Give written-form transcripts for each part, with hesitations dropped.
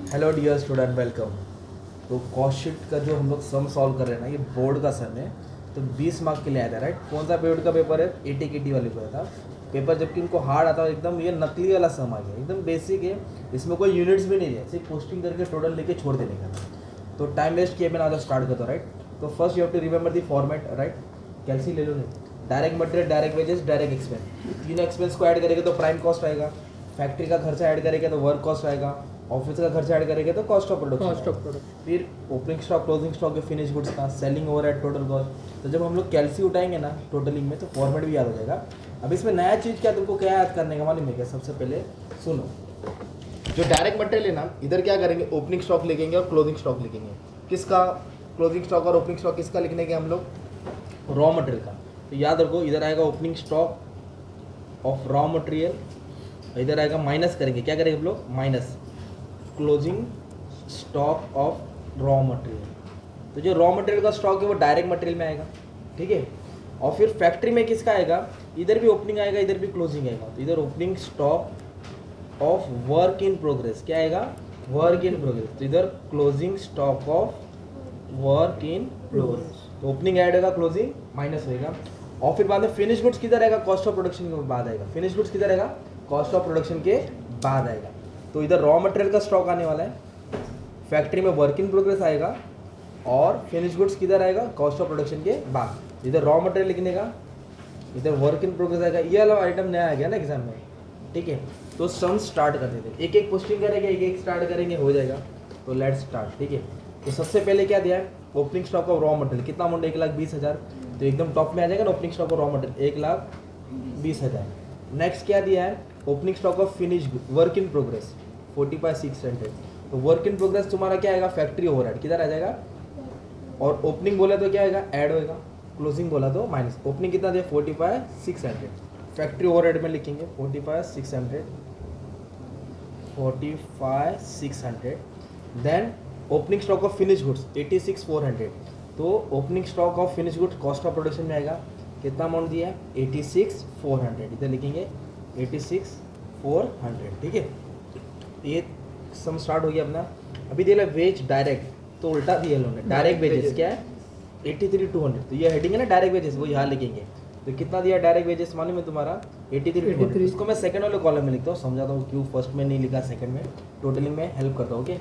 Hello dear student, welcome. तो cost sheet का जो हम लोग सम सॉल्व कर रहे हैं ना, ये बोर्ड का सम है। तो 20 मार्क के लिए आया था, राइट। कौन सा बोर्ड का पेपर है? एटीकेटी वाले पेपर था पेपर। जबकि इनको हार्ड आता है एकदम, ये नकली वाला सम आ गया, एकदम बेसिक है। इसमें कोई यूनिट्स भी नहीं है, सिर्फ पोस्टिंग करके टोटल लेके छोड़ देने का। तो टाइम वेस्ट किए बिना स्टार्ट करता हूँ, राइट। तो first you have to remember the format, right. कैलसी ले लो, नहीं direct material, direct wages, direct expense. तीनों एक्सपेंस को ऐड करेंगे तो प्राइम कॉस्ट आएगा। फैक्ट्री का खर्चा ऐड करेंगे तो वर्क कॉस्ट आएगा। ऑफिस का खर्चा ऐड करेंगे तो कॉस्ट ऑफ प्रोडक्शन। फिर ओपनिंग स्टॉक, क्लोजिंग स्टॉक, जो फिनिश गुड्स का, सेलिंग ओवरहेड, टोटल कॉस्ट। तो जब हम लोग कैलसी उठाएंगे ना टोटलिंग में, तो फॉर्मेट भी याद हो जाएगा। अब इसमें नया चीज़ क्या, तुमको क्या याद करने का मालूम है क्या? सबसे पहले सुनो, जो डायरेक्ट मटेरियल है ना, इधर क्या करेंगे, ओपनिंग स्टॉक लिखेंगे और क्लोजिंग स्टॉक लिखेंगे। किसका? क्लोजिंग स्टॉक और ओपनिंग स्टॉक किसका लिखने के हम लोग? रॉ मटेरियल का। तो याद रखो, इधर आएगा opening stock of raw material, इधर आएगा माइनस करेंगे, क्या करेंगे हम लोग? Minus closing stock of raw material. तो जो रॉ मटेरियल का स्टॉक है वो डायरेक्ट मटेरियल में आएगा, ठीक है। और फिर फैक्ट्री में किसका आएगा? इधर भी ओपनिंग आएगा, इधर भी क्लोजिंग आएगा। तो इधर opening stock of work in progress, क्या आएगा? Work in progress. तो इधर closing stock of work in progress. तो ओपनिंग ऐड होगा, क्लोजिंग माइनस होएगा। और फिर बाद में फिनिश गुड्स किधर आएगा? कॉस्ट ऑफ प्रोडक्शन के बाद आएगा। फिनिश गुड्स किधर आएगा? कॉस्ट ऑफ प्रोडक्शन के बाद आएगा। तो इधर रॉ मटेरियल का स्टॉक आने वाला है, फैक्ट्री में वर्क इन प्रोग्रेस आएगा, और फिनिश गुड्स किधर आएगा? कॉस्ट ऑफ प्रोडक्शन के बाद। इधर रॉ मटेरियल लिखने का, इधर वर्क इन प्रोग्रेस आएगा। ये वाला आइटम नया आ गया ना एग्जाम में, ठीक है। तो सम स्टार्ट कर देते हैं, एक एक पोस्टिंग करेंगे, एक एक स्टार्ट करेंगे, हो जाएगा। तो लेट्स स्टार्ट, ठीक है। तो सबसे पहले क्या दिया है? Opening stock of raw material कितना अमाउंट? 1,20,000। तो एकदम टॉप में आ जाएगा ना opening stock of raw material, 1,20,000। Next क्या दिया है? Opening stock of finish work in progress 45,600। तो वर्क इन प्रोग्रेस तुम्हारा क्या आएगा? फैक्ट्री ओवरहेड किधर आ जाएगा? और ओपनिंग बोला तो क्या आएगा? ऐड होएगा। क्लोजिंग बोला तो माइनस। ओपनिंग कितना दिया? 45,600। फैक्ट्री ओवरहेड में लिखेंगे 45,600, 45,600। Then opening stock of finish goods 86,400। तो opening stock of finish goods cost of production में आएगा, कितना अमाउंट दिया है? 86,400। इधर लिखेंगे 86,400, ठीक है। ये सम स्टार्ट हो गया अपना। अभी दे वेज डायरेक्ट, तो उल्टा दिया उन्होंने। डायरेक्ट वेजेस क्या है? 83,200। तो ये हेडिंग है ना डायरेक्ट वेजेस, वो यहाँ लिखेंगे। तो कितना दिया डायरेक्ट वेजेस मालूम है तुम्हारा? 83,200। इसको मैं सेकंड वाले कॉलम में लिखता हूँ, समझाता हूँ क्यों फर्स्ट में नहीं लिखा, सेकंड में टोटलिंग में हेल्प करता हूँ, ओके।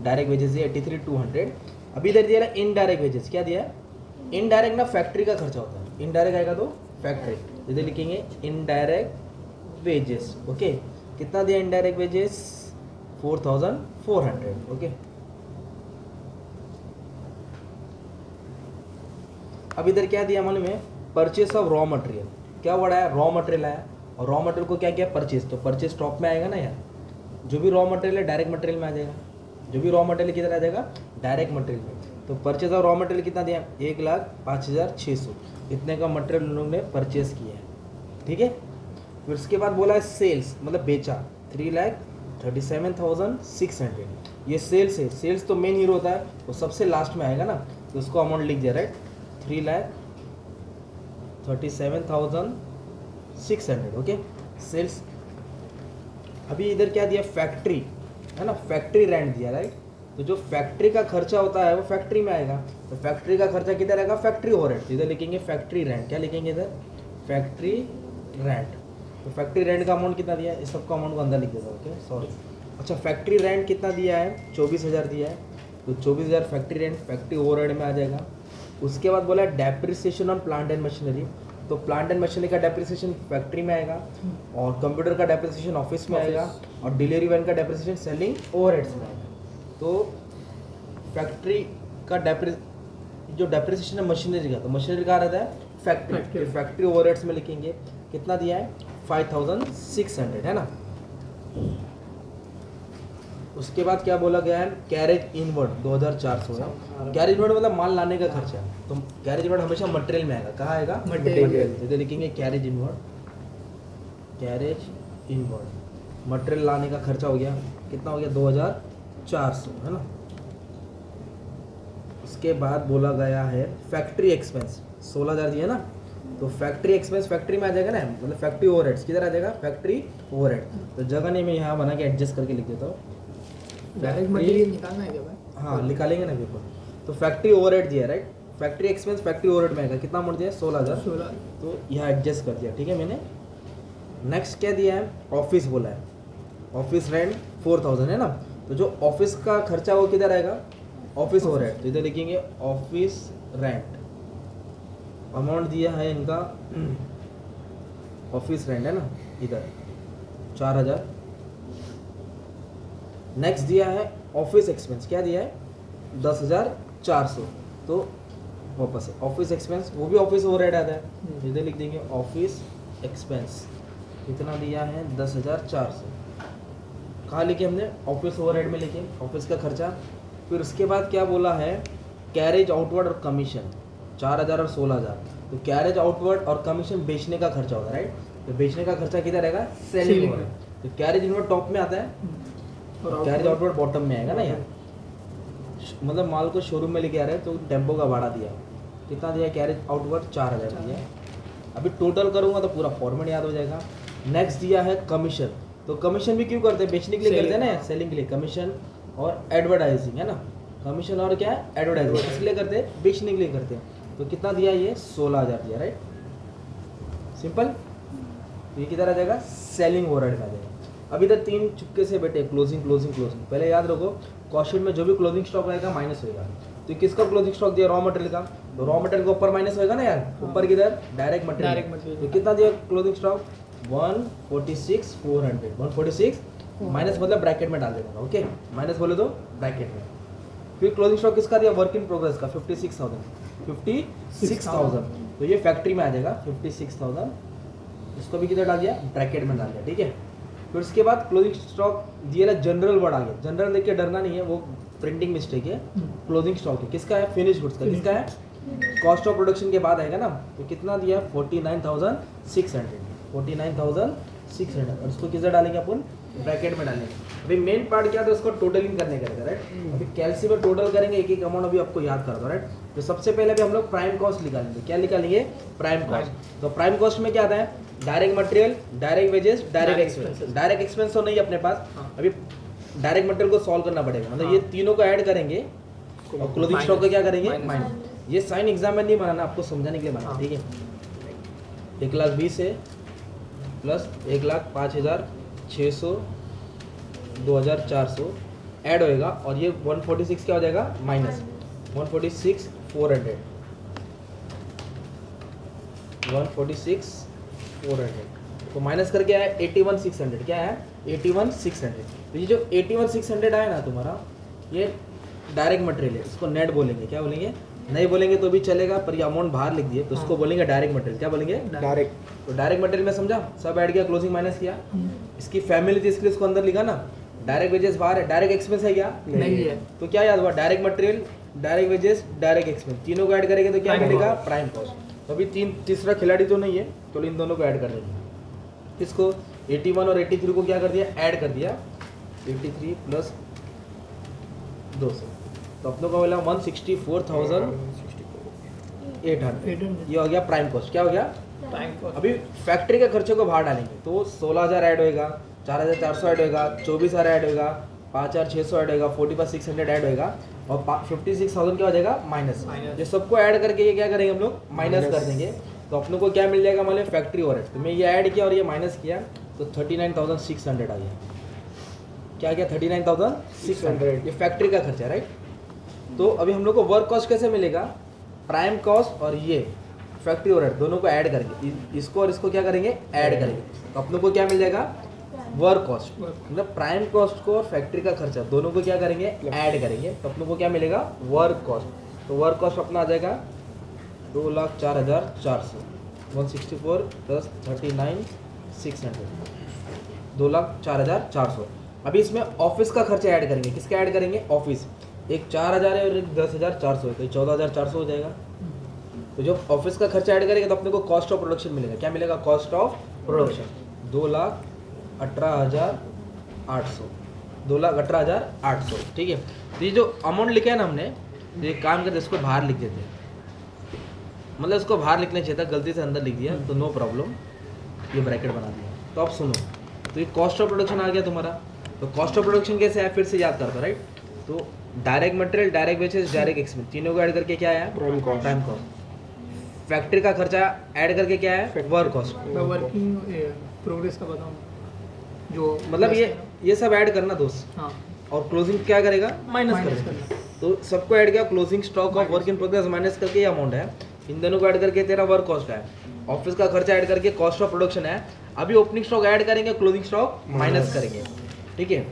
डायरेक्ट वेजेस दिया 83,200। अभी इधर दिया है इनडायरेक्ट वेजेस, क्या दिया है? इनडायरेक्ट ना फैक्ट्री का खर्चा होता है, इनडायरेक्ट आएगा तो फैक्ट्री। इधर लिखेंगे इनडायरेक्ट वेजेस, ओके। कितना दिया इनडायरेक्ट वेजेस? 4,400, ओके। अब इधर क्या दिया मालूम है? Purchase of raw material. क्या वर्ड आया? रॉ मटेरियल आया। और रॉ मटेरियल को क्या किया? परचेस। तो परचेस टॉप में आएगा ना यार। जो भी रॉ मटेरियल है डायरेक्ट मटेरियल में आ जाएगा। जो भी रॉ मटेरियल किधर आ जाएगा? डायरेक्ट मटेरियल में। तो परचेस ऑफ रॉ मटेरियल कितना दिया? 1,05,600। इतने का मटेरियल उन लोगों ने परचेस किया है, ठीक है। फिर उसके बाद बोला है सेल्स, मतलब बेचा, 3,37,600। ये सेल्स है। सेल्स तो मेन हीरो होता है, वो सबसे लास्ट में आएगा ना। तो उसको अमाउंट लिख दिया, राइट। 3,37,600, ओके। सेल्स। अभी इधर क्या दिया? फैक्ट्री है ना, फैक्ट्री रेंट दिया, राइट। तो जो फैक्ट्री का खर्चा होता है वो फैक्ट्री में आएगा। तो फैक्ट्री का खर्चा किधर आएगा? Factory overhead. इधर लिखेंगे फैक्ट्री रेंट, क्या लिखेंगे इधर? Factory rent. तो फैक्ट्री रेंट का अमाउंट कितना दिया है? इस सबका अमाउंट को अंदर लिख देता हूँ, ओके, सॉरी। अच्छा, फैक्ट्री रेंट कितना दिया है? 24,000 दिया है। तो 24,000 फैक्ट्री रेंट फैक्ट्री ओवरहेड में आ जाएगा। उसके बाद बोला depreciation on plant and machinery. तो प्लांट एंड मशीनरी का डेप्रिसिएशन फैक्ट्री में आएगा, और कंप्यूटर का डेप्रिसिएशन ऑफिस में आएगा, और डिलीवरी वैन का डेप्रिसिएशन सेलिंग ओवरहेड्स में आएगा। तो फैक्ट्री का जो डेप्रिसिएशन है मशीनरी का, तो मशीनरी कहाँ रहता है? फैक्ट्री। फैक्ट्री ओवरहेड्स में लिखेंगे कितना दिया है? 5,600, है ना। उसके बाद क्या बोला गया है? कैरेज इनवर्ड 2,400 है। कैरेज इनवर्ड मतलब माल लाने का खर्चा। तो कैरेज इनवर्ड हमेशा मटेरियल में आएगा, कहाँ आएगा? मटेरियल। इधर लिखेंगे carriage inward, carriage inward material लाने का खर्चा हो गया, कितना हो गया? 2,400, है ना। उसके बाद बोला गया है फैक्ट्री एक्सपेंस 16,000 दिया ना। तो फैक्ट्री एक्सपेंस फैक्ट्री में आ जाएगा ना, मतलब फैक्ट्री ओवरहेड्स किधर आ जाएगा? Factory overhead. तो जगह नहीं मैं यहाँ बना के एडजस्ट करके लिख देता हूँ, डायरेक्ट मटेरियल निकालना है क्या भाई? हाँ निकालेंगे ना पेपर। तो फैक्ट्री ओवरहेड दिया right, factory expense factory overhead में आएगा, कितना अमाउंट दिया है 16,000, 16। तो यहाँ एडजस्ट कर दिया, ठीक है मैंने। नेक्स्ट क्या दिया है, ऑफिस बोला है, ऑफिस रेंट 4,000 है ना, तो जो ऑफिस का खर्चा वो किधर आएगा, ऑफिस ओवरहेड, तो इधर लिखेंगे ऑफिस रेंट। अमाउंट दिया है इनका ऑफिस रेंट है ना, इधर 4,000। नेक्स्ट दिया है ऑफिस एक्सपेंस, क्या दिया है 10,400, तो वापस है ऑफिस एक्सपेंस, वो भी ऑफिस ओवरहेड आता है, इधर लिख देंगे ऑफिस एक्सपेंस, कितना दिया है 10,400। कहाँ लिखे हमने, ऑफिस ओवरहेड में लिखे ऑफिस का खर्चा। फिर उसके बाद क्या बोला है, कैरेज आउटवर्ड और कमीशन 4,000 और 16,000, तो कैरेज आउटवर्ड और कमीशन बेचने का खर्चा होगा राइट, तो बेचने का खर्चा किधर रहेगा, सेलिंग में, तो कैरेज इनवर्ड टॉप में आता है और कैरेज आउटवर्ड बॉटम में आएगा ना यार, मतलब माल को शोरूम में लेके आ रहे हैं तो टेम्पो का भाड़ा दिया, कितना दिया कैरेज आउटवर्ड 4,000 दिया। अभी टोटल करूंगा तो पूरा फॉर्मेट याद हो जाएगा। नेक्स्ट दिया है कमीशन, तो कमीशन भी क्यों करते हैं, बेचने के लिए करते हैं ना, सेलिंग के लिए कमीशन और एडवर्टाइजिंग है ना, कमीशन और क्या है एडवर्टाइजिंग, इसलिए करते हैं बेचने के लिए करते हैं, तो कितना दिया ये 16,000 दिया राइट, सिंपल। ये किधर आ जाएगा, सेलिंग ओवरहेड में आ जाएगा। अभी तक तीन चुपके से बैठे, क्लोजिंग क्लोजिंग क्लोजिंग, पहले याद रखो कॉस्ट शीट में जो भी क्लोजिंग स्टॉक रहेगा माइनस होगा, तो किसका क्लोजिंग स्टॉक दिया, रॉ मटेरियल का, तो रॉ मटेरियल के ऊपर माइनस होगा ना यार, ऊपर किधर डायरेक्ट मटेरियल, तो कितना दिया क्लोजिंग स्टॉक 146,400, 146 माइनस मतलब ब्रैकेट में डाल देना, ओके माइनस बोले तो ब्रैकेट में। फिर क्लोजिंग स्टॉक किसका दिया, वर्क इन प्रोग्रेस का 56,000, तो ये फैक्ट्री में आ जाएगा 56,000, इसको भी किधर डाल दिया, ब्रैकेट में डाल दिया, ठीक है। फिर उसके बाद क्लोजिंग स्टॉक दिया, जनरल वर्ड आ गया, जनरल देख के डरना नहीं है, वो प्रिंटिंग मिस्टेक है, क्लोजिंग स्टॉक है किसका है, फिनिश गुड्स का, किसका है, कॉस्ट ऑफ प्रोडक्शन के बाद आएगा ना, तो कितना दिया 49,600, 49,600, और इसको किधर डालेंगे अपन, ब्रैकेट में डालेंगे। अभी मेन पार्ट क्या था, उसको टोटलिंग करने का रहेगा राइट, अभी कैलसी में टोटल करेंगे, एक एक अमाउंट अभी आपको याद कर दो राइट। तो सबसे पहले अभी हम लोग प्राइम कॉस्ट निकालेंगे, क्या निकालेंगे, प्राइम कॉस्ट। तो प्राइम कॉस्ट में क्या आता है, direct material, direct wages, direct expense. Direct expense तो नहीं है अपने पास, अभी डायरेक्ट मटेरियल को सॉल्व करना पड़ेगा, मतलब ये तीनों को ऐड करेंगे और क्लोजिंग स्टॉक का क्या करेंगे, माइनस। ये साइन एग्जाम में नहीं बनाना, आपको समझाने के लिए बनाना, ठीक है। 1,20,000 है प्लस 1,05,600, 2,400 ऐड होएगा, और ये 146 क्या हो जाएगा, माइनस 146,400, 146,400, तो माइनस करके आया 81,600, क्या है 81,600। तो ये जो 81,600 आया ना तुम्हारा, ये डायरेक्ट मटेरियल है, इसको नेट बोलेंगे, क्या बोलेंगे, नहीं बोलेंगे तो भी चलेगा, पर ये अमाउंट बाहर लिख दिए तो उसको बोलेंगे डायरेक्ट मटेरियल, क्या बोलेंगे, डायरेक्ट। तो डायरेक्ट मटेरियल में समझा, सब ऐड किया, क्लोजिंग माइनस किया, इसकी फैमिली थी इसलिए इसको अंदर लिखा ना, डायरेक्ट वेजेस बाहर है, डायरेक्ट एक्सपेंस है क्या, नहीं है, तो क्या याद हुआ, direct material, direct wages, direct expense, तीनों को ऐड करेंगे तो क्या मिलेगा, प्राइम कॉस्ट। तो अभी तीसरा खिलाड़ी तो नहीं है, तो इन दोनों को ऐड कर देंगे, इसको 81 और 83 को क्या कर दिया, ऐड कर दिया, 83 प्लस 200, तो अपनों को मिला 164,800, ये हो गया प्राइम कॉस्ट, क्या हो गया, प्राइम कॉस्ट। अभी फैक्ट्री के खर्चे को बाहर डालेंगे, तो 16,000 ऐड होएगा, 4,400 ऐड होएगा, 24,000 ऐड होएगा, 5,600 ऐड होएगा, 45,600 ऐड होएगा, और 56,000 क्या हो जाएगा, माइनस। ये सबको ऐड करके ये क्या करेंगे हम लोग, माइनस कर देंगे, तो अपनों को क्या मिल जाएगा, मान लो फैक्ट्री ओवरहेड, तो मैं ये ऐड किया और ये माइनस किया, तो 39,600 आ गया, क्या गया 39,600, ये फैक्ट्री का खर्चा है राइट। तो अभी हम लोग को वर्क कॉस्ट कैसे मिलेगा, प्राइम कॉस्ट और ये फैक्ट्री ओवरहेड दोनों को ऐड करेंगे, इसको और इसको क्या करेंगे, ऐड करेंगे, तो अपनों को क्या मिल जाएगा, वर्क कॉस्ट, मतलब प्राइम कॉस्ट को और फैक्ट्री का खर्चा दोनों को क्या करेंगे, ऐड करेंगे, तो अपनों को क्या मिलेगा, वर्क कॉस्ट। तो वर्क कॉस्ट अपना आ जाएगा 2,04,400, 164 प्लस 39,600, 2,04,400। अभी इसमें ऑफिस का खर्चा ऐड करेंगे, किसका ऐड करेंगे, ऑफिस, एक 4,000 है और एक 10,400 है, तो 14,400 हो जाएगा। तो जब ऑफिस का खर्चा ऐड करेंगे तो अपने को कॉस्ट ऑफ प्रोडक्शन मिलेगा, क्या मिलेगा, कॉस्ट ऑफ प्रोडक्शन 2,18,800, 2,18,800, ठीक है। तो ये जो अमाउंट लिखा है ना हमने, तो ये काम करते इसको बाहर लिख देते हैं, मतलब इसको बाहर लिखना चाहिए था, गलती से अंदर लिख दिया तो नो प्रॉब्लम, ये ब्रैकेट बना दिया। तो अब सुनो, तो ये कॉस्ट ऑफ प्रोडक्शन आ गया तुम्हारा, तो कॉस्ट ऑफ प्रोडक्शन कैसे है, फिर से याद करता, राइट? तो direct material, direct wages, direct expense, तीनों को ऐड करके क्या आया? Prime cost. Prime cost. Factory का खर्चा ऐड करके क्या है? Work cost. मैं वर्किंग प्रोग्रेस का बताऊँ जो मतलब ये सब ऐड करना दोस्त, हाँ और क्लोजिंग क्या करेगा? माइनस माइनस करेगा। करना। तो सबको ऐड किया, closing stock of work in progress minus करके ये अमाउंट है, इन दोनों को ऐड करके तेरा वर्क कॉस्ट है, ऑफिस का खर्चा ऐड करके कॉस्ट ऑफ प्रोडक्शन है। अभी ओपनिंग स्टॉक ऐड करेंगे, क्लोजिंग स्टॉक माइनस करेंगे, ठीक है?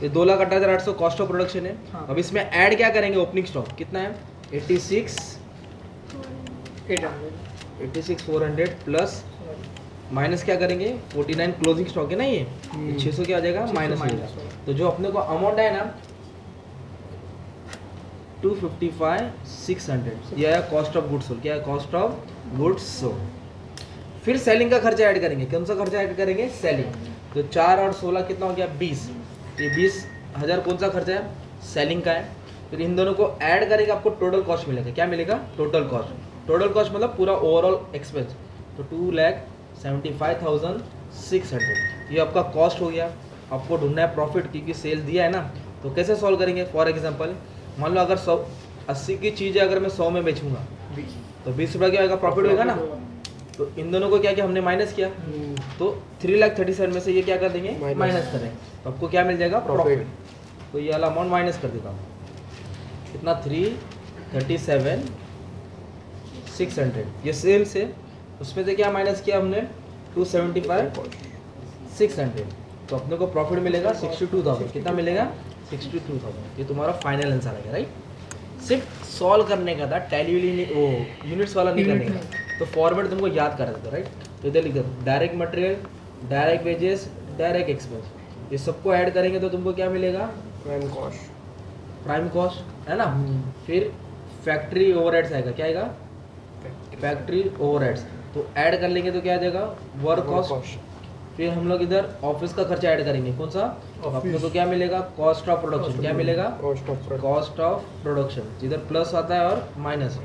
ये 2,58,800 कॉस्ट ऑफ प्रोडक्शन है। हाँ। अब इसमें ऐड क्या करेंगे? ओपनिंग स्टॉक कितना है? 86,400 प्लस माइनस क्या करेंगे? 49 क्लोजिंग स्टॉक है ना, ये 600 क्या आ जाएगा? 600 माइनस हो माइनस जाएगा। होगा। तो जो अपने को अमाउंट है ना 255,600, ये है कॉस्ट ऑफ गुड्स सोल्ड। क्या है? Cost of goods sold. फिर सेलिंग का खर्चा ऐड करेंगे। कौन सा खर्चा ऐड करेंगे? सेलिंग। तो 4 और 16 कितना हो गया? 20। ये 20,000 कौन सा खर्चा है? सेलिंग का है। फिर इन दोनों को ऐड करेंगे, आपको टोटल कॉस्ट मिलेगा। क्या मिलेगा? Total cost. टोटल कॉस्ट मतलब पूरा ओवरऑल एक्सपेंस। तो 2,75,600 ये आपका कॉस्ट हो गया। आपको ढूंढना है प्रॉफिट, क्योंकि सेल दिया है ना। तो कैसे सॉल्व करेंगे? फॉर एग्जांपल मान लो अगर 80 की चीज़ है, अगर मैं 100 में बेचूंगा तो 20 रुपये क्या होगा? प्रॉफिट होगा ना। तो इन दोनों को क्या किया हमने? माइनस किया। तो 3,37,000 में से ये क्या कर देंगे? माइनस। माइनस करें। तो आपको क्या मिल जाएगा? प्रॉफिट। तो ये वाला अमाउंट माइनस कर देता हूँ। कितना? 3,37,600 ये सेल्स है। उसमें से क्या माइनस किया हमने? 275,600। तो अपने को प्रॉफिट मिलेगा 62,000। कितना मिलेगा? 62,000। ये तुम्हारा फाइनल आंसर आएगा, राइट? सिर्फ सॉल्व करने का था, टैली वो यूनिट्स वाला नहीं करने का। तो फॉर्मेट तुमको याद कर देता, राइट? तो इधर लिख दो direct material, direct wages, direct expense, ये सबको ऐड करेंगे तो तुमको क्या मिलेगा? Prime cost. प्राइम कॉस्ट है ना। फिर फैक्ट्री ओवरहेड्स आएगा। क्या आएगा? Factory overheads. तो ऐड कर लेंगे तो क्या आ जाएगा? Work cost. फिर हम लोग इधर ऑफिस का खर्चा ऐड करेंगे। कौन सा? तो अपने को क्या मिलेगा? Cost of production. क्या मिलेगा? Cost of cost of production. इधर प्लस आता है और minus.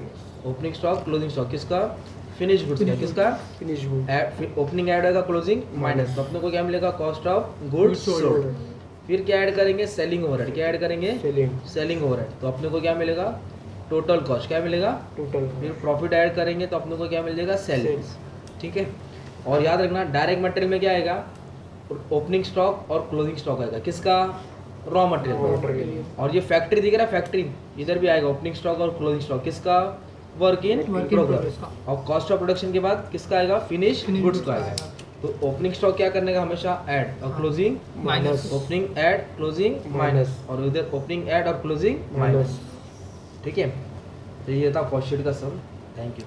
Opening stock, closing stock किसका? फिनिश गुड्स का। किसका? Finish good. ओपनिंग ऐड होगा, क्लोजिंग माइनस। तो अपने को क्या मिलेगा? Cost of goods sold. फिर क्या ऐड करेंगे? Selling overhead. क्या ऐड करेंगे? Selling overhead. तो अपने को क्या मिलेगा? Total cost. क्या मिलेगा? टोटल। फिर प्रॉफिट ऐड करेंगे तो अपने को क्या मिल जाएगा? सेल्स। ठीक है। और याद रखना डायरेक्ट मटेरियल में क्या आएगा? ओपनिंग स्टॉक और क्लोजिंग स्टॉक आएगा। किसका? Raw material. और ये फैक्ट्री दिख रहा है, फैक्ट्री इधर भी आएगा। ओपनिंग स्टॉक और क्लोजिंग स्टॉक किसका? Work in progress. और कॉस्ट ऑफ प्रोडक्शन के बाद किसका आएगा? फिनिश गुड्स का आएगा। तो ओपनिंग स्टॉक क्या करने का? हमेशा ऐड, और closing minus. Opening add, closing minus, और इधर ओपनिंग ऐड और क्लोजिंग माइनस। ठीक है। तो ये था कॉस्ट शीट का सम। Thank you.